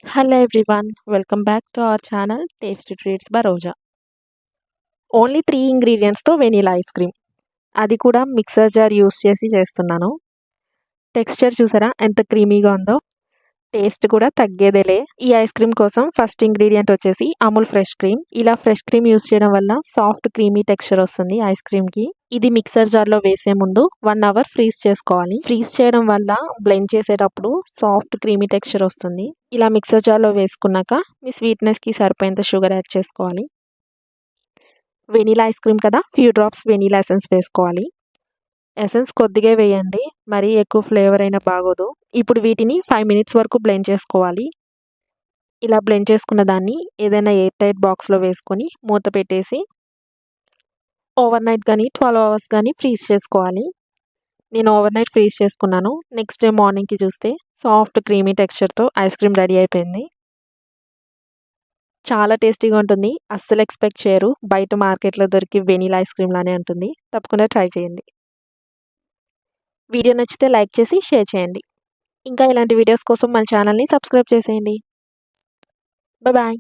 Hello everyone, welcome back to our channel Tasty Treats by Roja. Only 3 ఇంగ్రీడియంట్స్‌తో vanilla ice cream. అది కూడా mixer jar use చేసి చేస్తున్నాను. Texture చూసారా ఎంత క్రీమీగా ఉందో? టేస్ట్ కూడా తగ్గేదేలే. ఈ ఐస్ క్రీమ్ కోసం ఫస్ట్ ఇంగ్రీడియంట్ వచ్చేసి అమూల్ ఫ్రెష్ క్రీమ్. ఇలా ఫ్రెష్ క్రీమ్ యూజ్ చేయడం వల్ల సాఫ్ట్ క్రీమీ టెక్స్చర్ వస్తుంది ఐస్ క్రీమ్‌కి. ఇది మిక్సర్ జార్‌లో వేసే ముందు 1 అవర్ ఫ్రీజ్ చేసుకోవాలి. ఫ్రీజ్ చేయడం వల్ల బ్లెండ్ చేసేటప్పుడు సాఫ్ట్ క్రీమీ టెక్స్చర్ వస్తుంది. ఇలా మిక్సర్ జార్‌లో వేసుకున్నాక మీ స్వీట్‌నెస్‌కి సరిపోయేంత షుగర్ యాడ్ చేసుకోవాలి. వెనిలా ఐస్ క్రీమ్ కదా, ఫ్యూ డ్రాప్స్ వెనిలా ఎసెన్స్ వేసుకోవాలి. ఎసెన్స్ కొద్దిగా వేయండి, మరీ ఎక్కువ ఫ్లేవర్ అయినా బాగోదు. ఇప్పుడు వీటిని 5 మినిట్స్ వరకు బ్లెండ్ చేసుకోవాలి. ఇలా బ్లెండ్ చేసుకున్న దాన్ని ఏదైనా ఎయిర్ టైట్ బాక్స్‌లో వేసుకొని మూత పెట్టేసి ఓవర్ నైట్ కానీ 12 అవర్స్ కానీ ఫ్రీజ్ చేసుకోవాలి. నేను ఓవర్ నైట్ ఫ్రీజ్ చేసుకున్నాను. నెక్స్ట్ డే మార్నింగ్‌కి చూస్తే సాఫ్ట్ క్రీమీ టెక్స్చర్‌తో ఐస్ క్రీమ్ రెడీ అయిపోయింది. చాలా టేస్టీగా ఉంటుంది. అస్సలు ఎక్స్‌పెక్ట్ చేయరు. బయట మార్కెట్‌లో దొరికే వెనిలా ఐస్ క్రీమ్ లానే ఉంటుంది. తప్పకుండా ట్రై చేయండి. వీడియో నచ్చితే లైక్ చేసి షేర్ చేయండి. ఇంకా ఇలాంటి వీడియోస్ కోసం మన ఛానల్‌ని సబ్స్క్రైబ్ చేసేయండి. బాయ్.